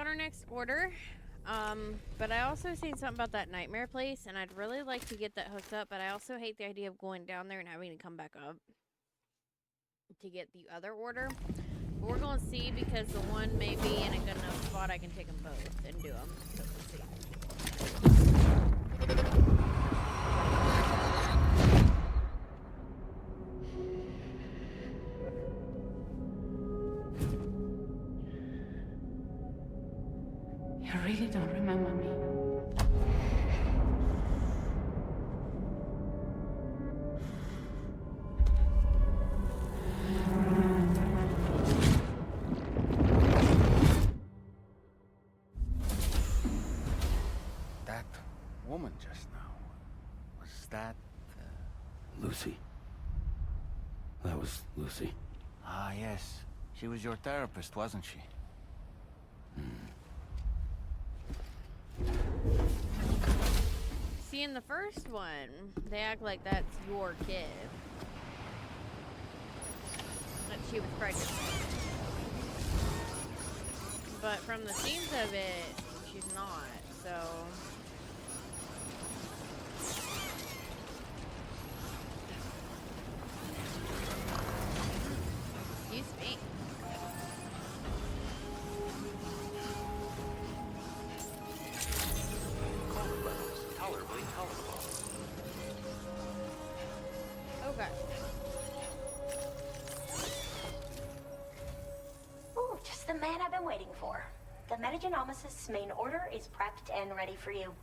our next order. But I also seen something about that nightmare place, and I'd really like to get that hooked up, but I also hate the idea of going down there and having to come back up to get the other order. But we're going to see because the one may be in a good enough spot I can take them both and do them. So we'll see. You really don't remember me. That woman just now, was that... Lucy. That was Lucy. Ah, yes. She was your therapist, wasn't she? See, in the first one, they act like that's your kid. That she was pregnant with. But from the scenes of it, she's not, so... Excuse me. Colon levels tolerably tolerable. Okay. Ooh, just the man I've been waiting for. The Metagenomicist's main order is prepped and ready for you.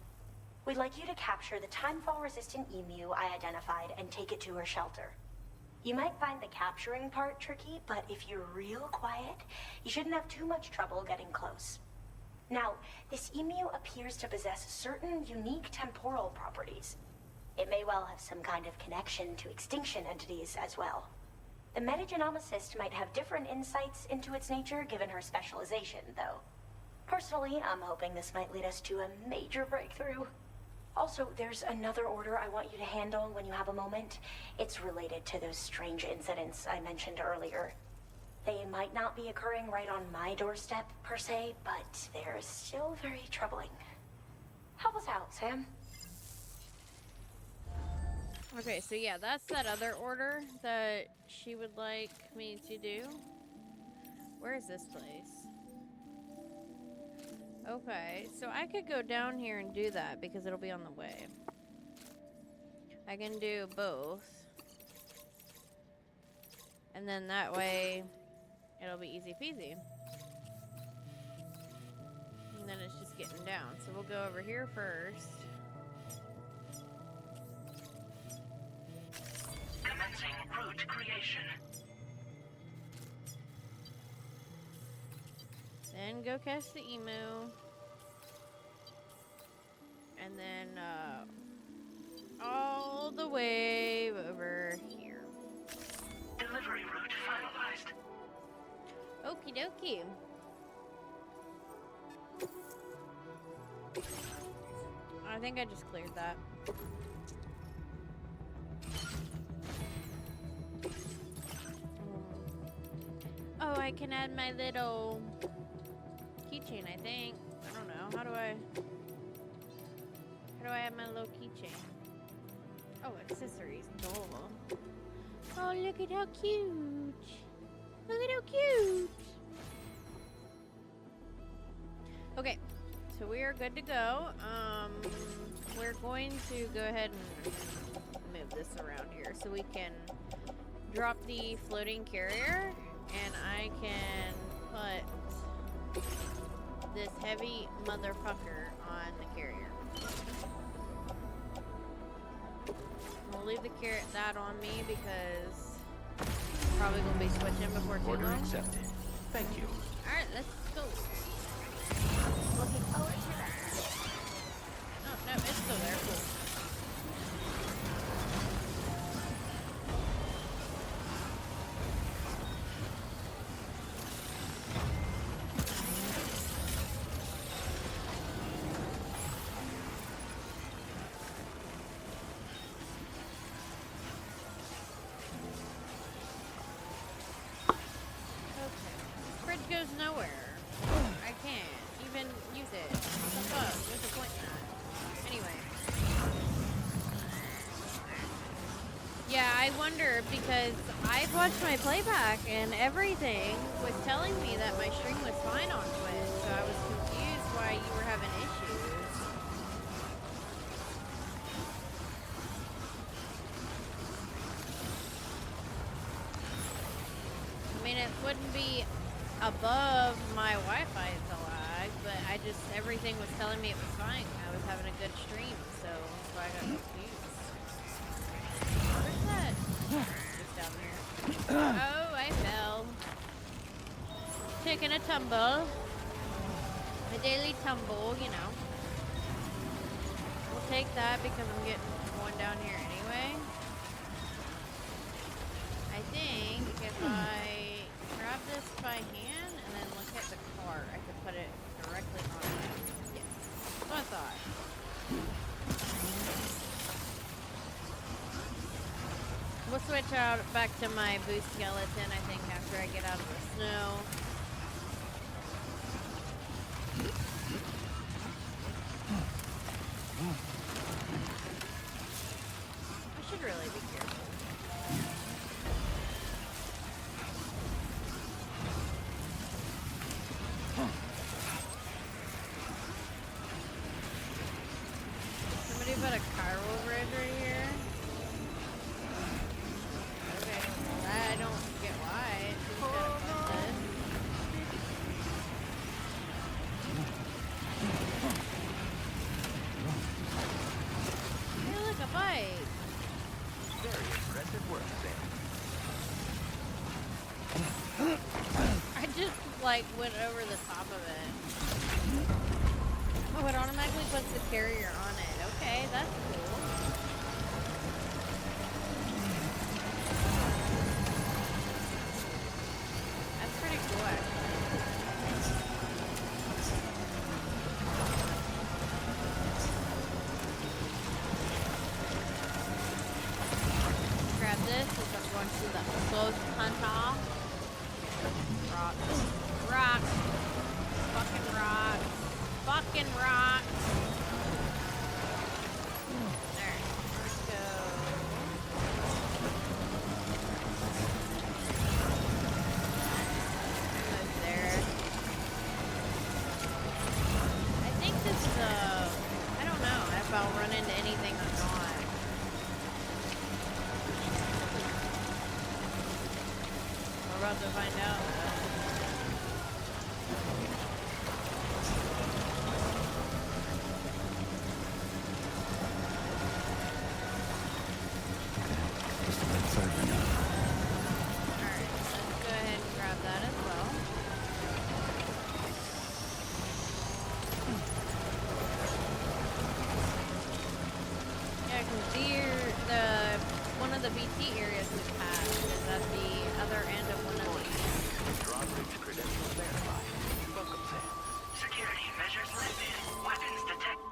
We'd like you to capture the timefall-resistant emu I identified and take it to her shelter. You might find the capturing part tricky, but if you're real quiet, you shouldn't have too much trouble getting close. Now, this emu appears to possess certain unique temporal properties. It may well have some kind of connection to extinction entities as well. The metagenomicist might have different insights into its nature given her specialization, though. Personally, I'm hoping this might lead us to a major breakthrough. Also, there's another order I want you to handle when you have a moment. It's related to those strange incidents I mentioned earlier. They might not be occurring right on my doorstep, per se, but they're still very troubling. Help us out, Sam. Okay, so yeah, that's that other order that she would like me to do. Where is this place? Okay, so I could go down here and do that because it'll be on the way. I can do both. And then that way, it'll be easy peasy. And then it's just getting down. So we'll go over here first. Commencing route creation. Then go catch the emu. And then all the way over here. Delivery route finalized. Okie dokie. I think I just cleared that. Oh, I can add my little keychain, I think. I don't know. How do I add my little keychain? Oh, accessories. Duh. Oh, look at how cute. Look at how cute. Okay, so we are good to go. We're going to go ahead and move this around here so we can drop the floating carrier, and I can put this heavy motherfucker on the carrier. We'll leave that on me because I'm probably gonna be switching before too Order long. accepted. Thank you. Alright, let's go. Looking forward to that. Oh, no, it's still there. Cool. Okay. This bridge goes nowhere. I can't even wonder because I've watched my playback and everything was telling me that my stream was fine on Twitch, so I was confused why you were having issues. I mean, it wouldn't be above my Wi-Fi the lag, but everything was telling me it was fine. I was having a good stream, so that's why I got confused. Where's that? It's down there. Oh, I fell. Taking a tumble. A daily tumble, you know. We'll take that because I'm getting one down here anyway. I think if I grab this by hand and then look at the cart, I could put it directly on it. Yes. That's what I thought. We'll switch out back to my boost skeleton, I think, after I get out of the snow. I should really be careful. Somebody put a chiral bridge right here. Okay, well, I don't get why. It seems kind of pointless. Hey, look, a bike. Very impressive work, Sam. I just, like, went over the top of it. Oh, it automatically puts the carrier on it. Okay, that's cool. That's pretty cool, actually. Grab this as I'm going to the close hunter. Rocks. Rocks. Fucking rocks. Fucking rocks. Alright, let's go. Goes there. I think this is I don't know if I'll run into anything or not. We're about to find out though. Just a bit further now. Alright, let's go ahead and grab that as well. Yeah, because one of the BT areas we passed is at the other end of one of these. Drawbridge credentials verified. Welcome, Sam. Security measures lifted. Weapons detected.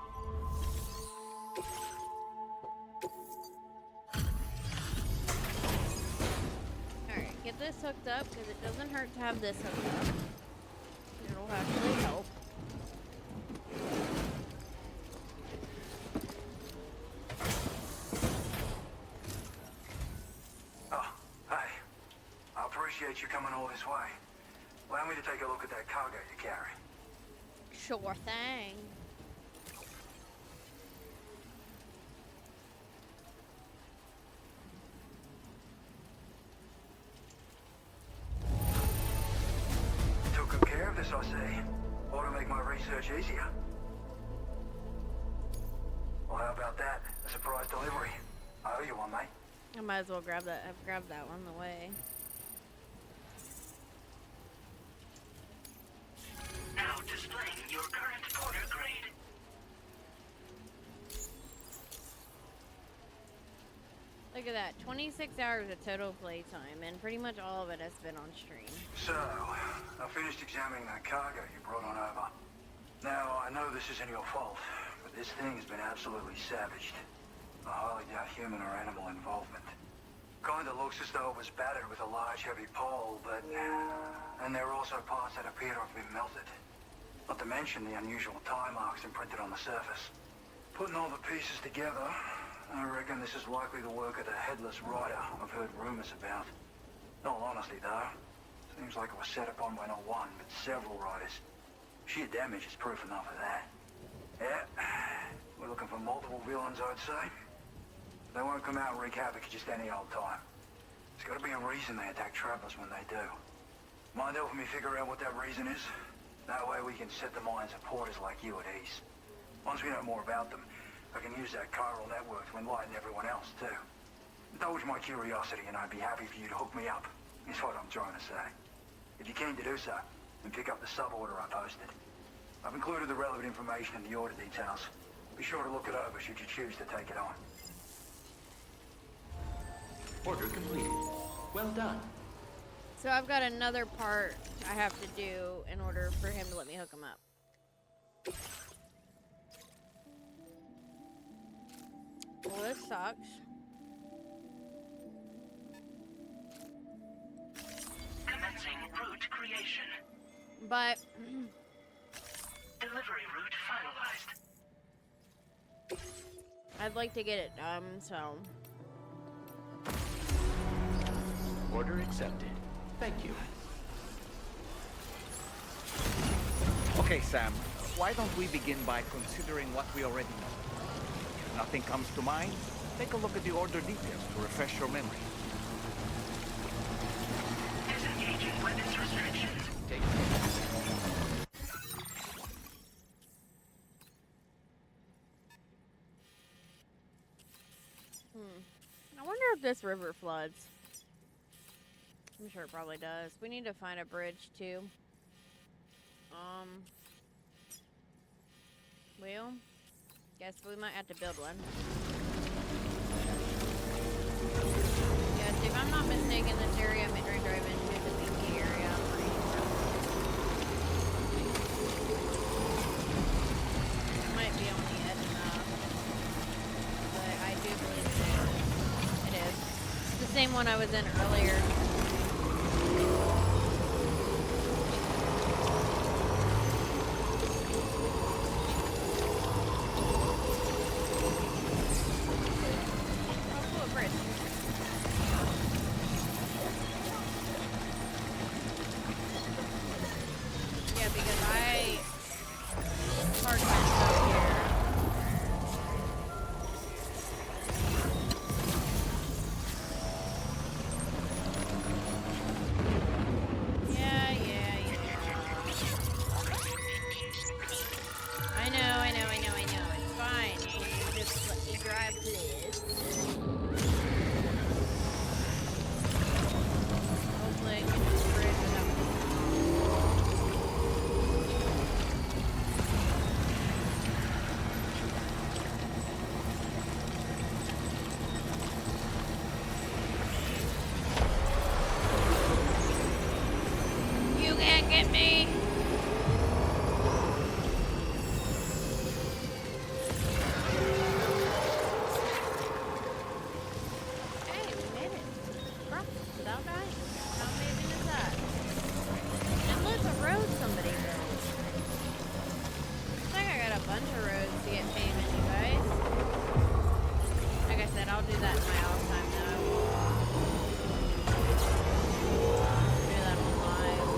Alright, get this hooked up because it doesn't hurt to have this hooked up. It'll actually help. Oh, hi. I appreciate you coming all this way. Allow me to take a look at that cargo you carry. Sure thing. Took good care of this, I see. Ought to make my research easier. Well, how about that? A surprise delivery. I owe you one, mate. I might as well grab that. I've grabbed that one the way. Now displaying your current porter grade. Look at that. 26 hours of total playtime, and pretty much all of it has been on stream. So, I finished examining that cargo you brought on over. Now, I know this isn't your fault, but this thing has been absolutely savaged. I highly doubt human or animal involvement. Kinda looks as though it was battered with a large heavy pole, but... And there are also parts that appear to have been melted. Not to mention the unusual tie marks imprinted on the surface. Putting all the pieces together, I reckon this is likely the work of the Headless Rider I've heard rumors about. In all honesty, though, seems like it was set upon by not one, but several riders. Sheer damage is proof enough of that. Yeah, we're looking for multiple villains, I'd say. They won't come out and wreak havoc just any old time. There's got to be a reason they attack travelers when they do. Mind helping me figure out what that reason is? That way we can set the minds of porters like you at ease. Once we know more about them, I can use that chiral network to enlighten everyone else, too. Indulge my curiosity and I'd be happy for you to hook me up, is what I'm trying to say. If you're keen to do so, then pick up the sub-order I posted. I've included the relevant information in the order details. Be sure to look it over should you choose to take it on. Order completed. Well done. So I've got another part I have to do in order for him to let me hook him up. Well, this sucks. Commencing route creation. But Delivery route finalized. I'd like to get it done, so. Order accepted. Thank you. Okay, Sam, why don't we begin by considering what we already know? If nothing comes to mind, take a look at the order details to refresh your memory. Disengaging weapons restrictions. Take I wonder if this river floods. I'm sure it probably does. We need to find a bridge too. Well, guess we might have to build one. Yes, if I'm not mistaken, this area Midnight Drive into the BP area. I'm pretty sure. It might be on the edge enough, but I do believe it is. It is. It's the same one I was in earlier. Get me! Hey, we made it. Bro, without dying. How amazing is that? And look, a road somebody built. Looks like I got a bunch of roads to get payment, you guys. Like I said, I'll do that in my off time though. Do that on live.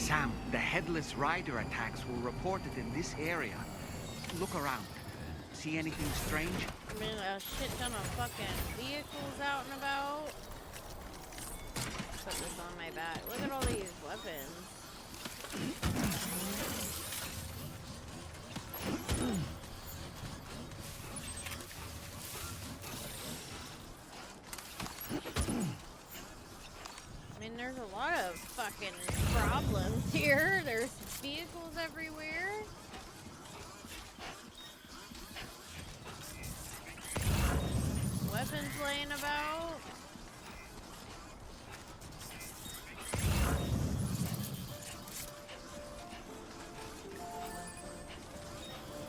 Sam, the Headless Rider attacks were reported in this area. Look around. See anything strange? I mean, a shit ton of fucking vehicles out and about. Put this on my back. Look at all these weapons. I mean, there's a lot of fucking problems here. There's vehicles everywhere. Weapons laying about.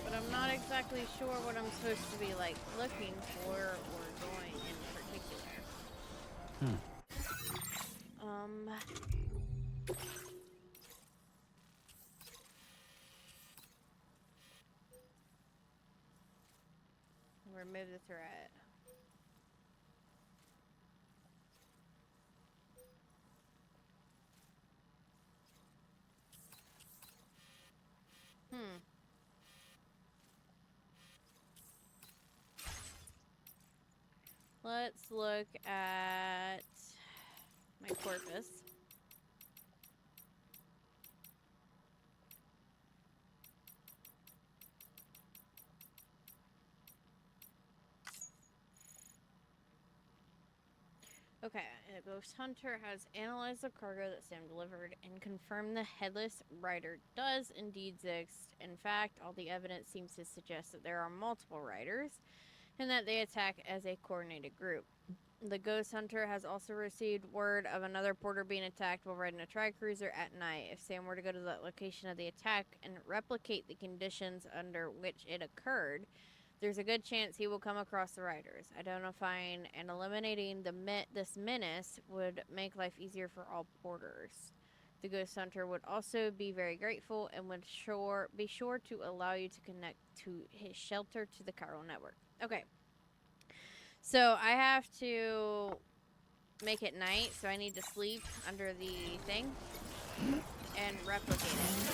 But I'm not exactly exactly sure what I'm supposed to be like looking for or going in particular. Remove the threat. Let's look at my corpus. Okay, a ghost hunter has analyzed the cargo that Sam delivered and confirmed the headless rider does indeed exist. In fact, all the evidence seems to suggest that there are multiple riders and that they attack as a coordinated group. The ghost hunter has also received word of another porter being attacked while riding a tri-cruiser at night. If Sam were to go to that location of the attack and replicate the conditions under which it occurred, there's a good chance he will come across the riders. Identifying and eliminating this menace would make life easier for all porters. The ghost hunter would also be very grateful and would be sure to allow you to connect to his shelter to the chiral network. Okay. So I have to make it night, so I need to sleep under the thing and replicate it.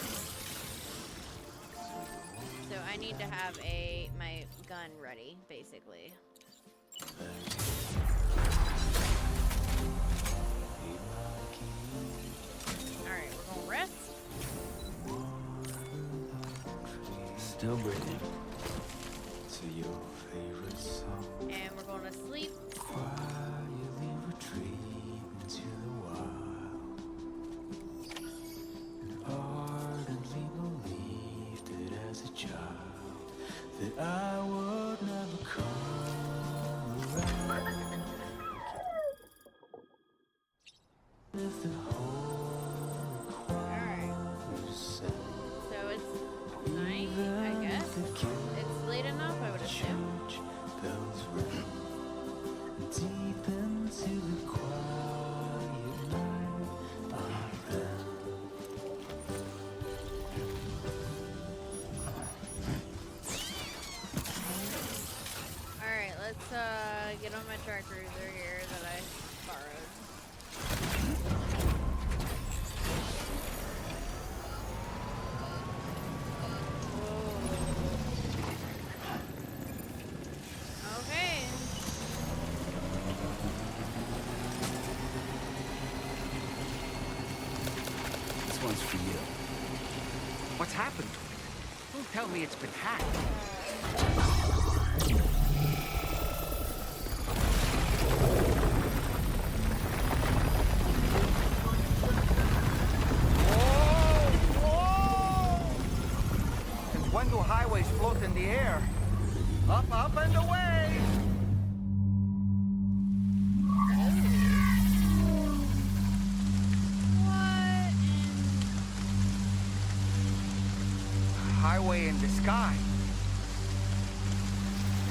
So I need to have my gun ready, basically. Alright, we're gonna rest. Still breathing. To your favorite song. And we're going to sleep. Quietly retreat into the wild. And ardently believed that as a child that I would never come around. If the whole Alright. required So it's night, I guess. It's late enough, I would assume. church bells ring deep into the quiet night. Amen. Alright, let's get on my truck cruiser here that I borrowed. Okay. This one's for you. What's happened to it? Don't tell me it's been hacked. Since when do highways float in the air? Up, up, and away! What? Highway in the sky.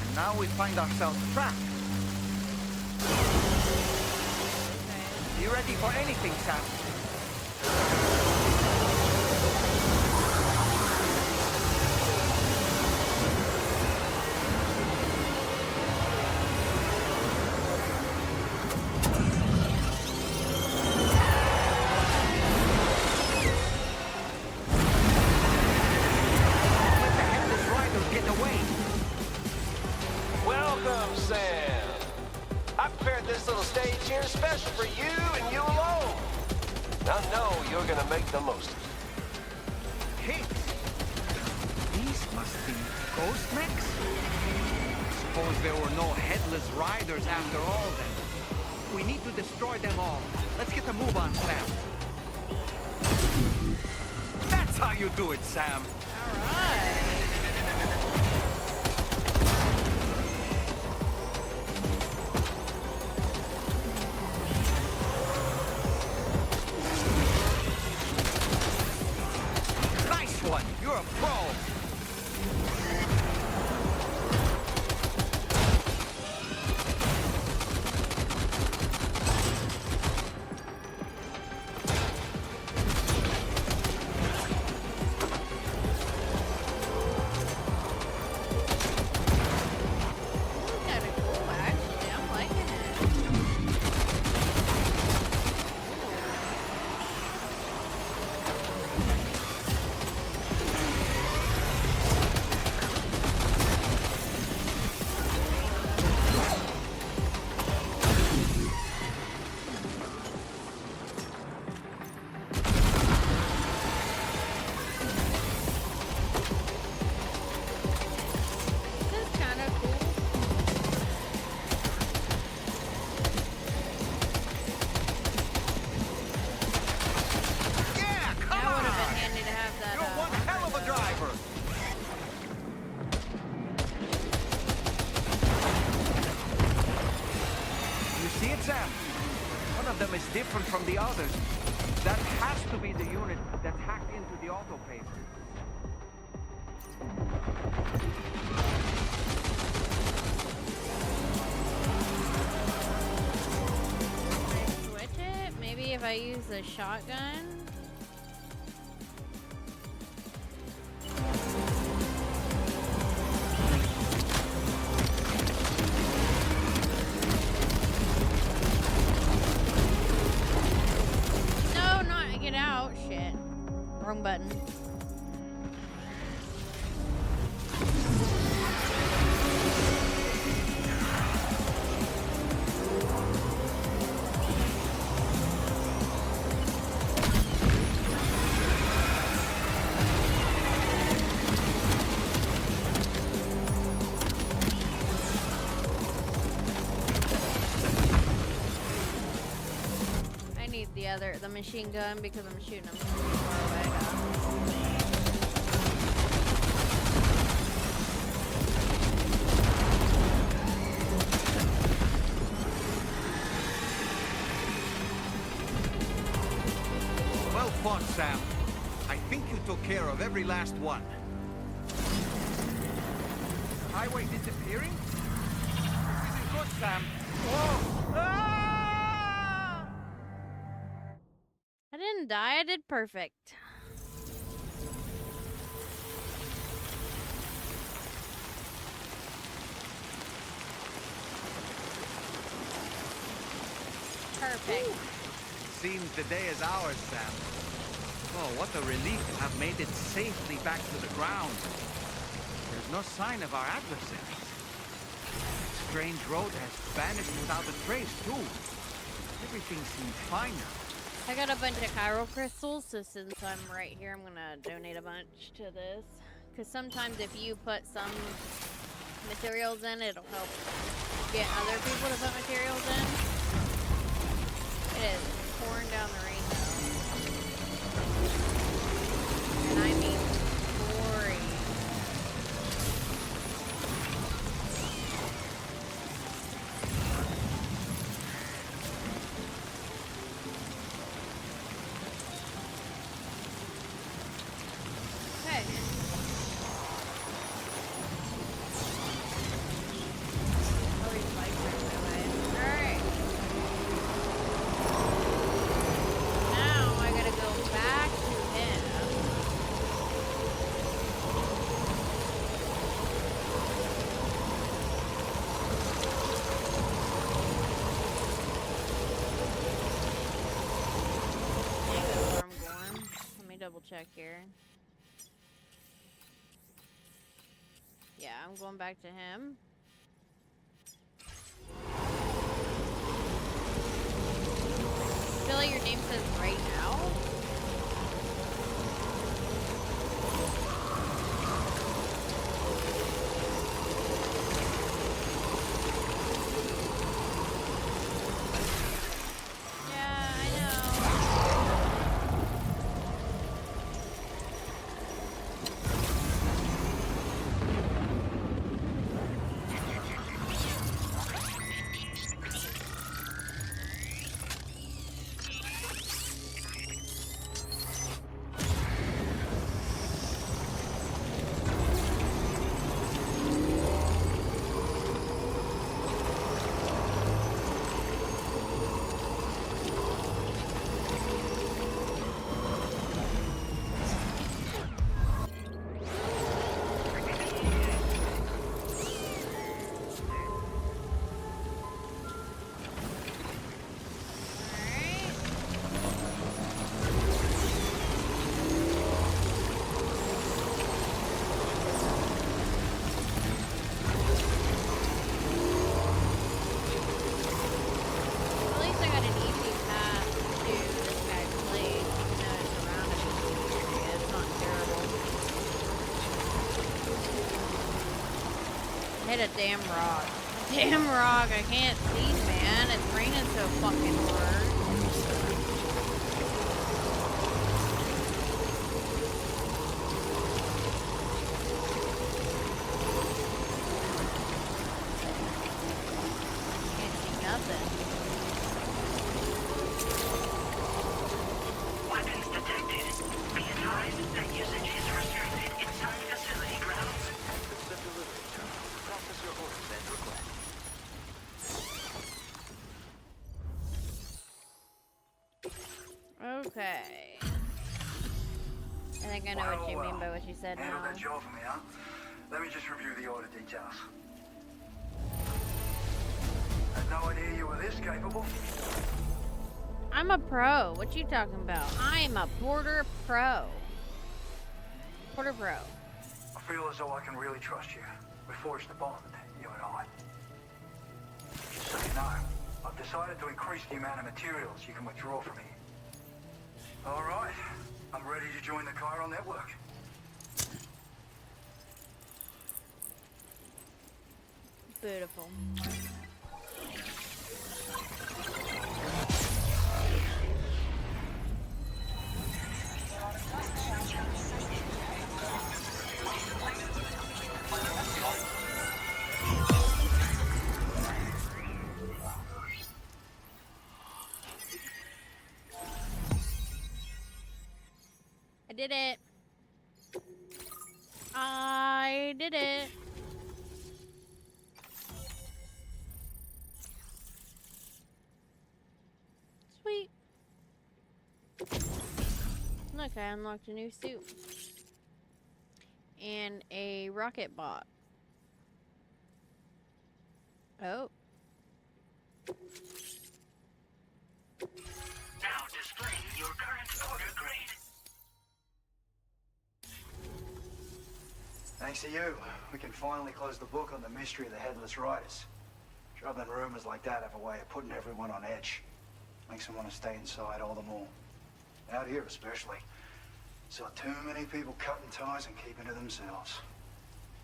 And now we find ourselves trapped. Okay. You ready for anything, Sam? Let the headless rider get away. Welcome, Sam. I prepared this little stage here special for you and you alone. I know you're gonna make the most of it. Hey, these must be ghost mechs? Suppose there were no headless riders after all then. We need to destroy them all. Let's get a move on, Sam. That's how you do it, Sam. Alright. Nice one. You're a pro. of them is different from the others. That has to be the unit that's hacked into the autopaver. Can I switch it? Maybe if I use the shotgun? No, not get out. Shit. Wrong button. I need the machine gun because I'm shooting them from too far away now. Well fought, Sam. I think you took care of every last one. The highway disappearing? This isn't good, Sam. Whoa! Ah! I didn't die. I did perfect. Perfect. Seems the day is ours, Sam. Oh, what a relief to have made it safely back to the ground. There's no sign of our adversaries. Strange road has vanished without a trace, too. Everything seems fine now. I got a bunch of chiral crystals, so since I'm right here, I'm gonna donate a bunch to this. Because sometimes if you put some materials in, it'll help get other people to put materials in. It is pouring down the rain though. And I mean pouring. Okay. Oh, these bikes are in my way. Alright. Now I gotta go back to him. I think that's where I'm going. Let me double check here. Yeah, I'm going back to him. I feel like your name says right now. Yeah, I know. At least I got an easy path to this guy's place, even though it's around a big area. It's not terrible. Hit a damn rock. A damn rock. I can't see, man. It's raining so fucking hard. Almost there. Can't see nothing. Okay. I think I know what you mean by what you said Handle now. that job for me, huh? Let me just review the order details. Had no idea you were this capable. I'm a pro. What you talking about? I'm a Porter Pro. Porter Pro. I feel as though I can really trust you. We forged a bond, you and I. Just so you know, I've decided to increase the amount of materials you can withdraw from me. All right, I'm ready to join the Chiral network. Beautiful. I did it. I did it. Sweet. Look, I unlocked a new suit. And a rocket bot. Oh. Now displaying your current order grade. Thanks to you, we can finally close the book on the mystery of the Headless Riders. Troubling rumors like that have a way of putting everyone on edge. Makes them want to stay inside all the more. Out here especially. Saw too many people cutting ties and keeping to themselves.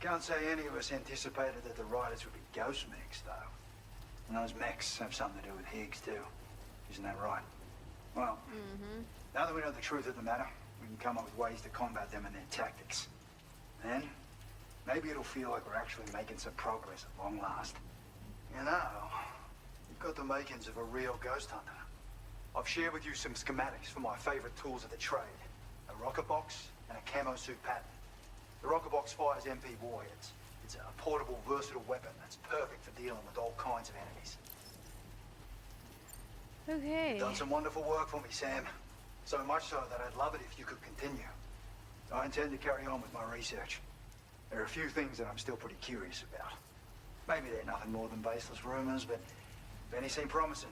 Can't say any of us anticipated that the Riders would be ghost mechs, though. And those mechs have something to do with Higgs, too. Isn't that right? Well, now that we know the truth of the matter, we can come up with ways to combat them and their tactics. Then, maybe it'll feel like we're actually making some progress at long last. You know, you've got the makings of a real ghost hunter. I've shared with you some schematics for my favorite tools of the trade. A rocket box and a camo suit pattern. The rocket box fires MP warheads. It's a portable, versatile weapon that's perfect for dealing with all kinds of enemies. Okay. You've done some wonderful work for me, Sam. So much so that I'd love it if you could continue. I intend to carry on with my research. There are a few things that I'm still pretty curious about. Maybe they're nothing more than baseless rumors, but if any seem promising,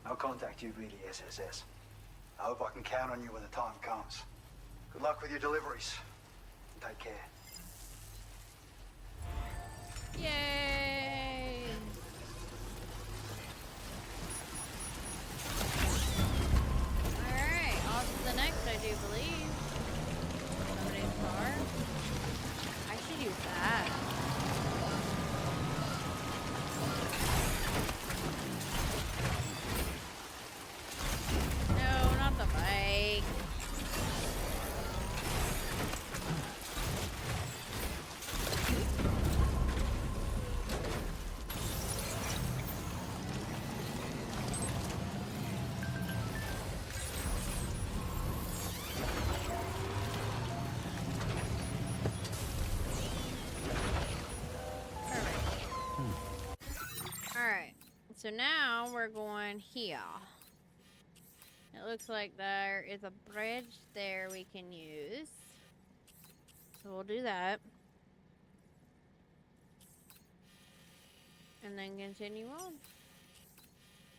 I'll contact you via the SSS. I hope I can count on you when the time comes. Good luck with your deliveries. Take care. Yay! Alright, off to the next, I do believe. Somebody's car. I should use that. No, not the bike. Alright, so now we're going here. It looks like there is a bridge there we can use. So we'll do that. And then continue on.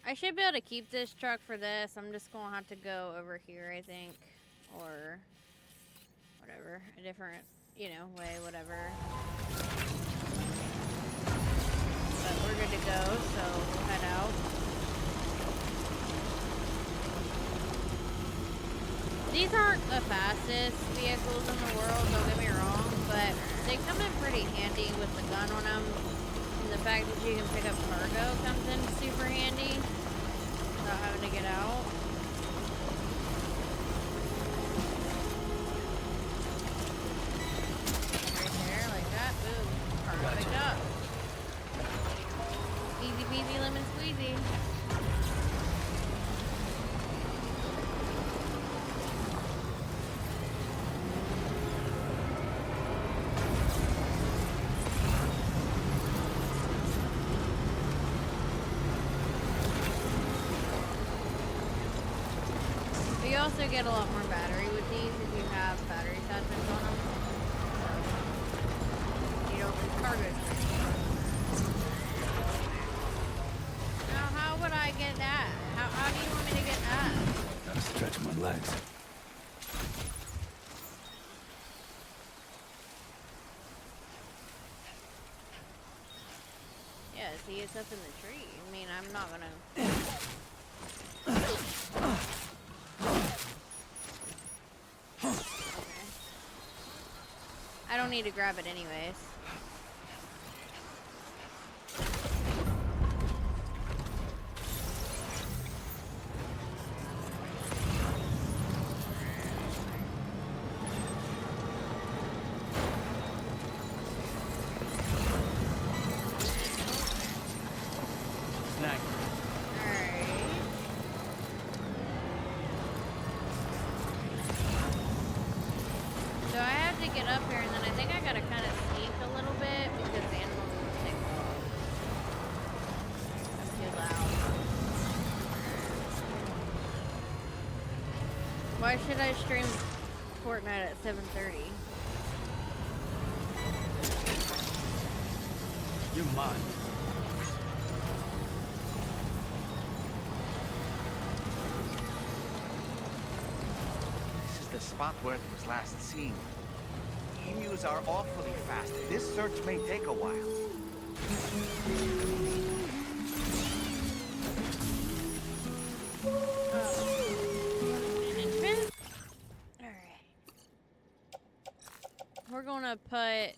I should be able to keep this truck for this. I'm just going to have to go over here, I think. Or whatever. A different, way, whatever. But we're good to go, so we'll head out. These aren't the fastest vehicles in the world, don't get me wrong, but they come in pretty handy with the gun on them. And the fact that you can pick up cargo comes in super handy without having to get out. Right there, like that. Boom. Cargo picked up. Easy peasy lemon squeezy. We also get a lot more battery with these if you have battery attachments on them. So, you don't lose cargo space. Now, how would I get that? How do you want me to get that? Gotta stretch my legs. Yeah, see, it's up in the tree. I mean, I'm not gonna... Okay. I don't need to grab it anyways. Snack. Alright. So I have to get up here, and then I think I gotta kind of sneak a little bit because the animals will take off. That's too loud. Why should I stream Fortnite at 7:30? You're mine. This is the spot where it was last seen. Emus are awfully fast. This search may take a while. Alright. We're gonna put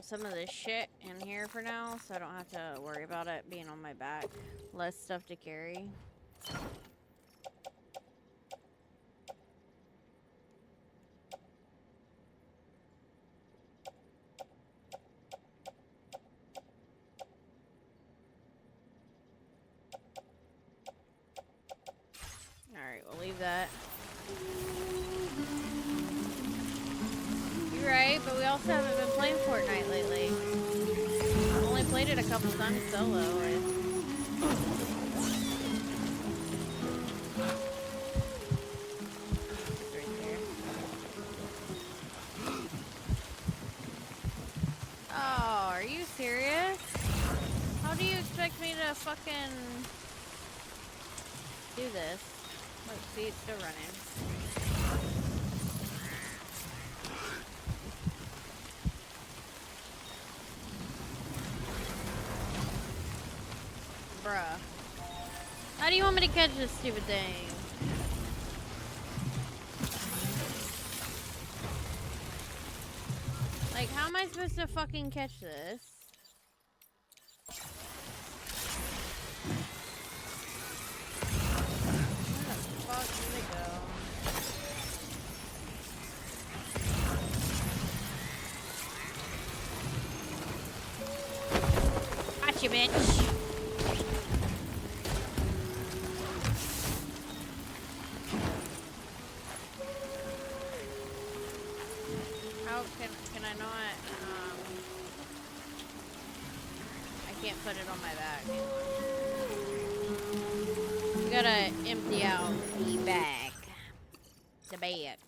some of this shit in here for now, so I don't have to worry about it being on my back. Less stuff to carry. Alright, we'll leave that. You're right, but we also haven't been playing Fortnite lately. I've only played it a couple times solo. Right there. Oh, are you serious? How do you expect me to fucking do this? Look, see, it's still running. Bruh. How do you want me to catch this stupid thing? Like, how am I supposed to fucking catch this? Where the fuck did it go? Gotcha, bitch. How can I not, I can't put it on my back. You gotta empty out the bag. The bag.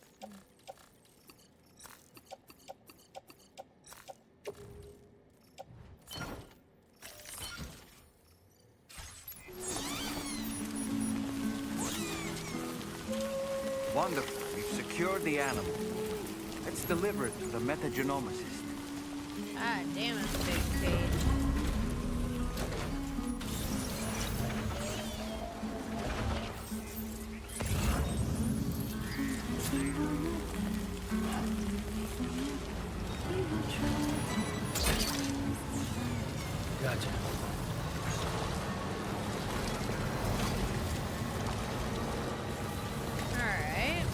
Wonderful. We've secured the animal. Let's deliver it to the metagenomicist. Ah, damn, it's a big cage. Gotcha. Alright.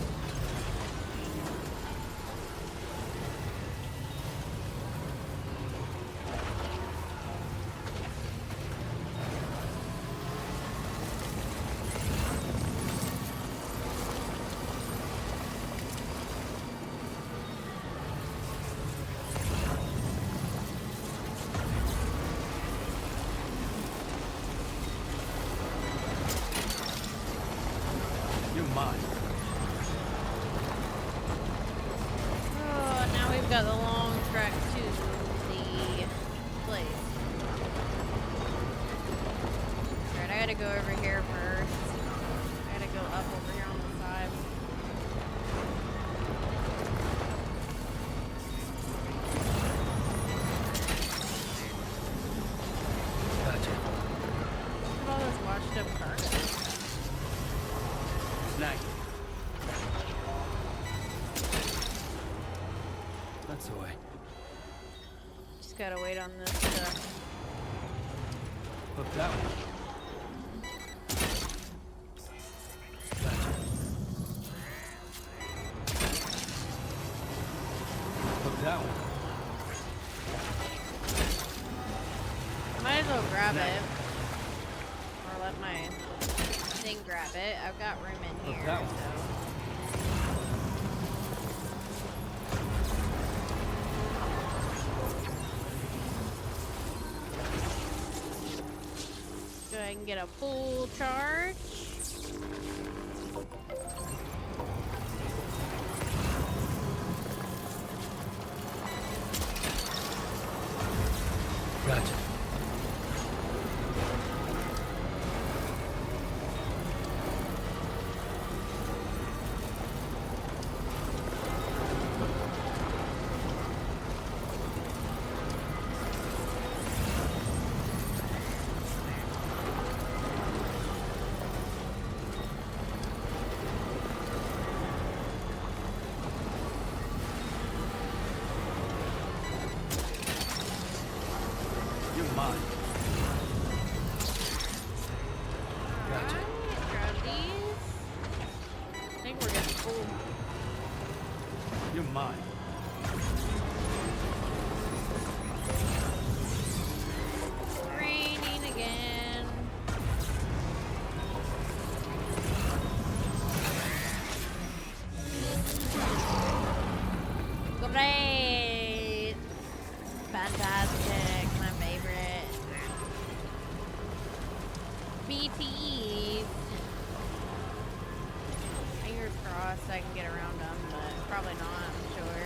gotta go over here first. I gotta go up over here on the side. Gotcha. Look at all this washed up cargo. Snag. That's the way. Just gotta wait on this stuff. Hook that one. Gotcha. Hook that one. Might as well grab Snag. it. Or let my thing grab it. I've got room in Hook here, that one. so. So I can get a full charge. Gotcha. You're mine. Gotcha. Alright, grab these. I think we're getting full. You're mine. Raining again. Great. Fantastic. My favorite. BTs. Fingers crossed I can get around them, but probably not, I'm sure.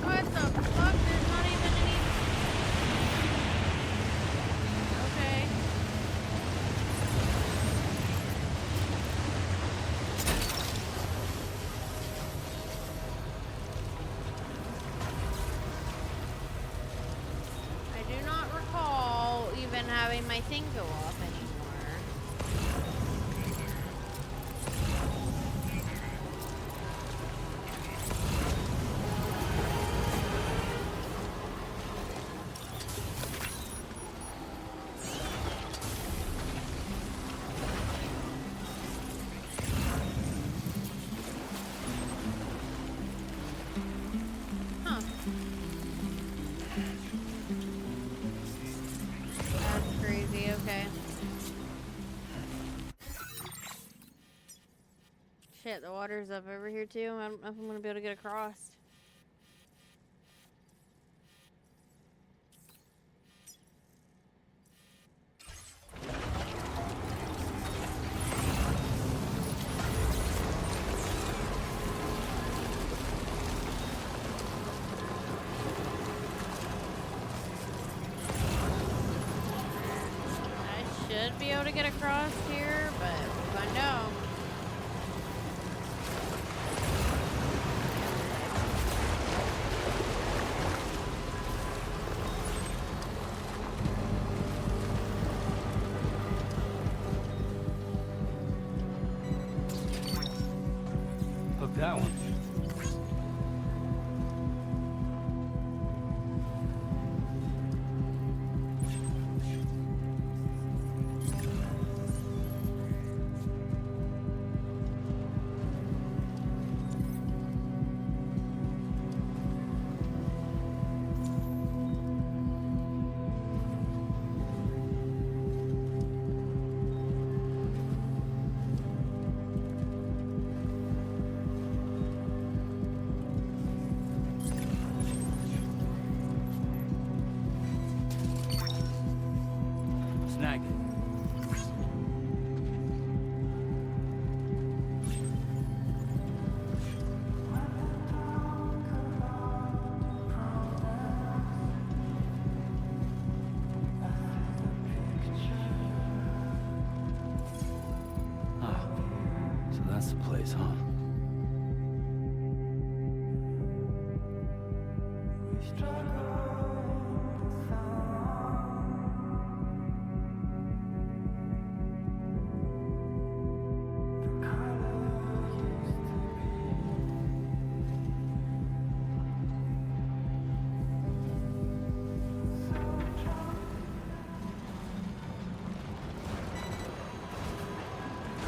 What the fuck? There's not even any... Okay. I do not recall even having my thing go off anymore. Huh. That's crazy, okay. Shit, the water's up over here too. I don't know if I'm gonna be able to get across. I should be able to get across here, but we'll find out. Hook that one. Snagged it. place, huh?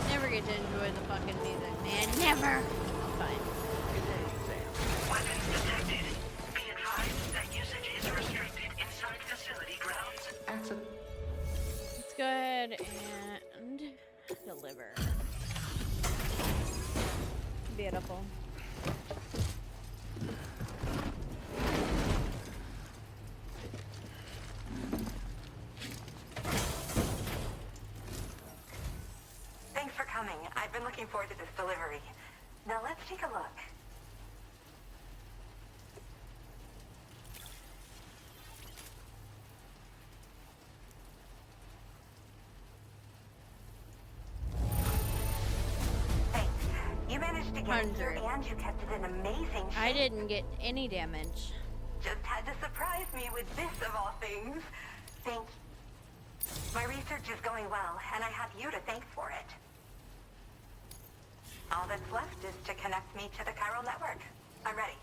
Never get to enjoy the fucking music, man. Never. Fine. Weapons detected. Be advised that usage is restricted inside facility grounds. Let's go ahead and deliver. Beautiful. Thanks for coming. I've been looking forward to this delivery. Now let's take a look. Thanks. You managed to get it here 100. and you kept it in amazing shape. I didn't get any damage. Just had to surprise me with this of all things. Thank you. My research is going well, and I have you to thank for it. All that's left is to connect me to the chiral network. I'm ready.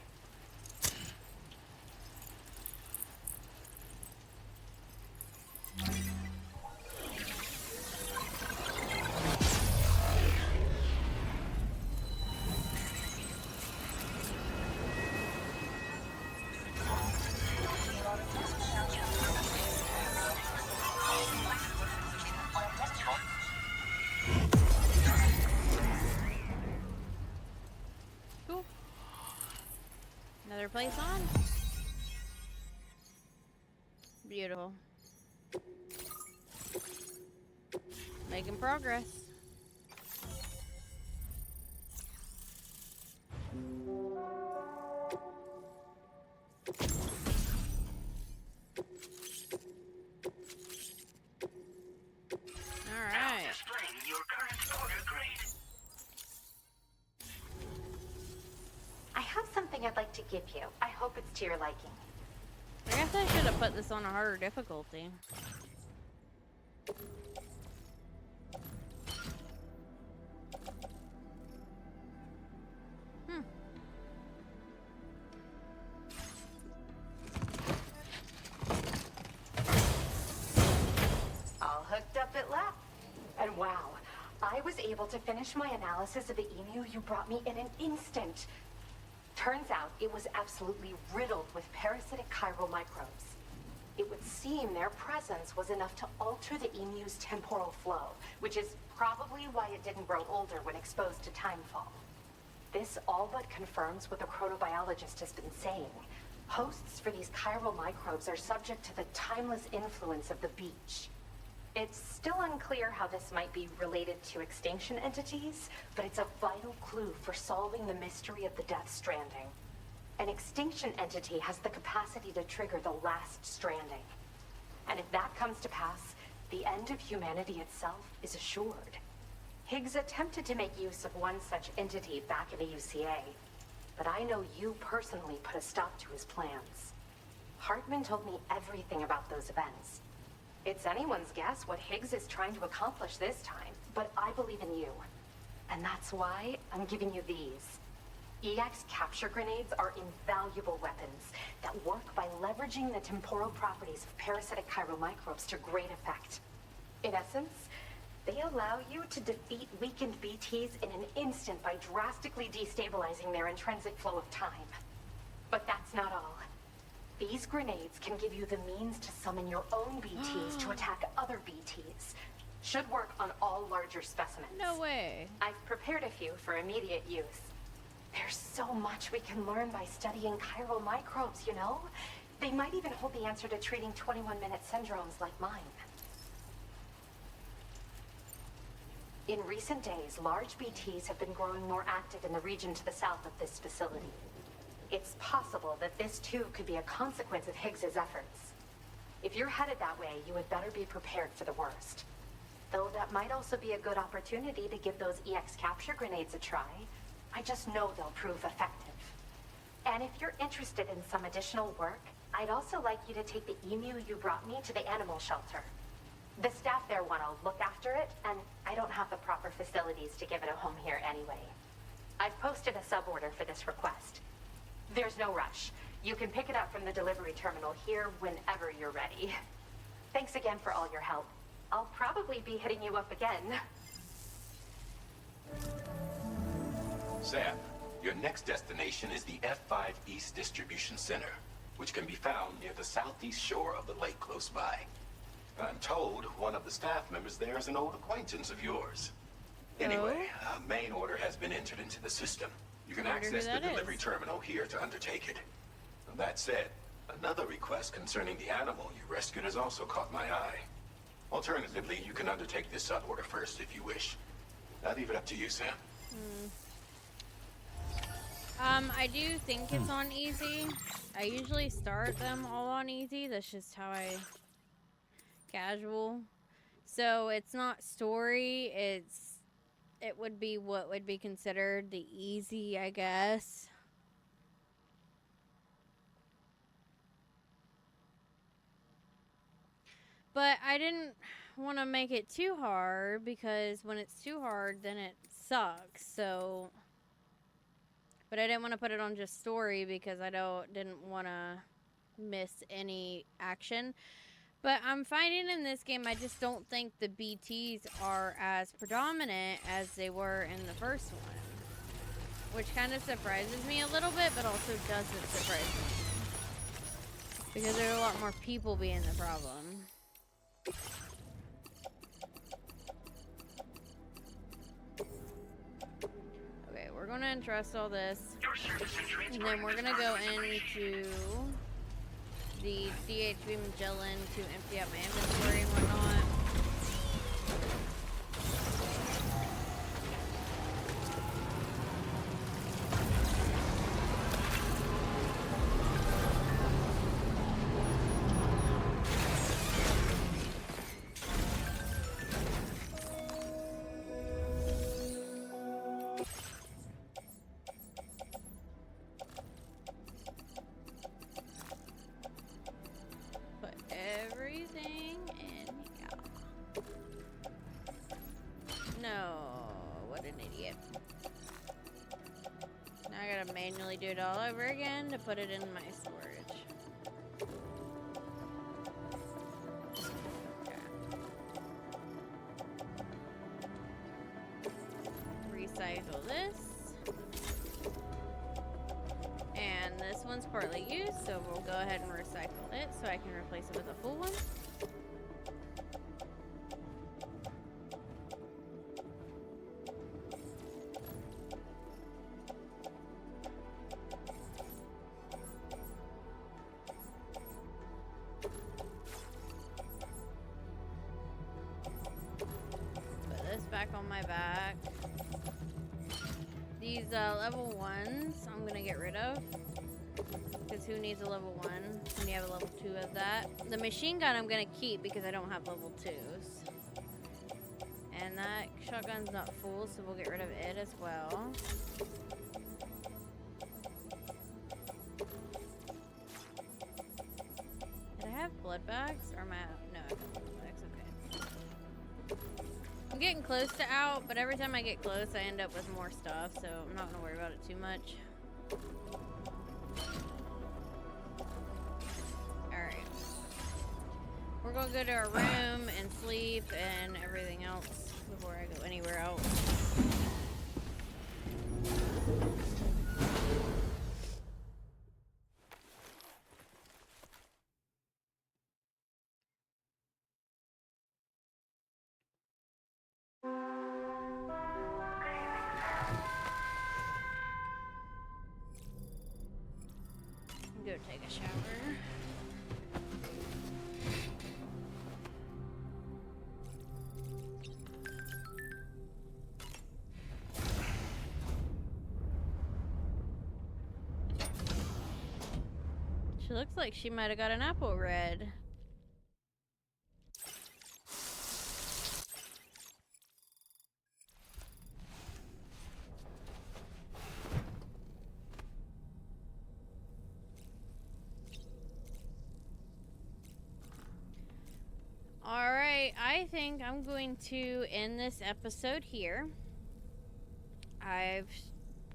Cool. Another place on. Beautiful. Making progress. Alright. Displaying your current order grade. I have something I'd like to give you. I hope it's to your liking. I guess I should have put this on a harder difficulty. All hooked up at last. And wow, I was able to finish my analysis of the emu you brought me in an instant. Turns out it was absolutely riddled with parasitic chiral microbes. It would seem their presence was enough to alter the emu's temporal flow, which is probably why it didn't grow older when exposed to timefall. This all but confirms what the chronobiologist has been saying. Hosts for these chiral microbes are subject to the timeless influence of the beach. It's still unclear how this might be related to extinction entities, but it's a vital clue for solving the mystery of the Death Stranding. An extinction entity has the capacity to trigger the last stranding. And if that comes to pass, the end of humanity itself is assured. Higgs attempted to make use of one such entity back in the UCA, but I know you personally put a stop to his plans. Hartman told me everything about those events. It's anyone's guess what Higgs is trying to accomplish this time, but I believe in you. And that's why I'm giving you these. EX capture grenades are invaluable weapons that work by leveraging the temporal properties of parasitic chiral microbes to great effect. In essence, they allow you to defeat weakened BTs in an instant by drastically destabilizing their intrinsic flow of time. But that's not all. These grenades can give you the means to summon your own BTs to attack other BTs. Should work on all larger specimens. No way. I've prepared a few for immediate use. There's so much we can learn by studying chiral microbes, you know? They might even hold the answer to treating 21-minute syndromes like mine. In recent days, large BTs have been growing more active in the region to the south of this facility. It's possible that this too could be a consequence of Higgs's efforts. If you're headed that way, you had better be prepared for the worst. Though that might also be a good opportunity to give those EX capture grenades a try. I just know they'll prove effective. And if you're interested in some additional work, I'd also like you to take the emu you brought me to the animal shelter. The staff there want to look after it, and I don't have the proper facilities to give it a home here anyway. I've posted a sub-order for this request. There's no rush. You can pick it up from the delivery terminal here whenever you're ready. Thanks again for all your help. I'll probably be hitting you up again. Sam, your next destination is the F5 East Distribution Center, which can be found near the southeast shore of the lake close by. I'm told one of the staff members there is an old acquaintance of yours. Anyway, a main order has been entered into the system. You can access the delivery terminal here to undertake it. That said, another request concerning the animal you rescued has also caught my eye. Alternatively, you can undertake this sub-order first if you wish. I'll leave it up to you, Sam. I do think it's on easy. I usually start them all on easy. That's just how I casual. So it's not story, it would be what would be considered the easy, I guess. But I didn't want to make it too hard, because when it's too hard, then it sucks. So, but I didn't want to put it on just story because I didn't want to miss any action. But I'm finding in this game, I just don't think the BTs are as predominant as they were in the first one. Which kind of surprises me a little bit, but also doesn't surprise me. Because there are a lot more people being the problem. Okay, we're going to entrust all this. And then we're going to go into the DHB Magellan to empty out my inventory and whatnot. Manually do it all over again to put it in my storage. Okay. Recycle this. And this one's partly used, so we'll go ahead and recycle it so I can replace it with a full one. On my back. These level 1s I'm gonna get rid of, because who needs a level 1 when you have a level 2 of that? The machine gun I'm gonna keep because I don't have level 2s. And that shotgun's not full, so we'll get rid of it as well. Did I have blood bags? Or am I out? No, I don't have blood bags. Okay. I'm getting close to out, but every time I get close, I end up with more stuff, so I'm not going to worry about it too much. Alright. We're going to go to our room and sleep and everything else before I go anywhere else. Go take a shower. She looks like she might have got an apple red. Alright, I think I'm going to end this episode here. I've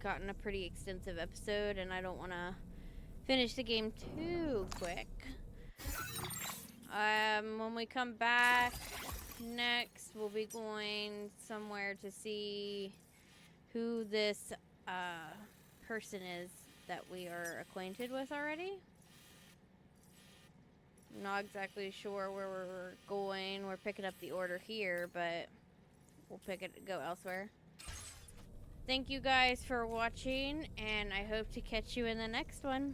gotten a pretty extensive episode and I don't want to finish the game too quick. When we come back next, we'll be going somewhere to see who this person is that we are acquainted with already. I'm not exactly sure where we're going. We're picking up the order here, but we'll go elsewhere. Thank you guys for watching, and I hope to catch you in the next one.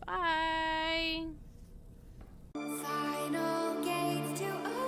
Bye! Final gates to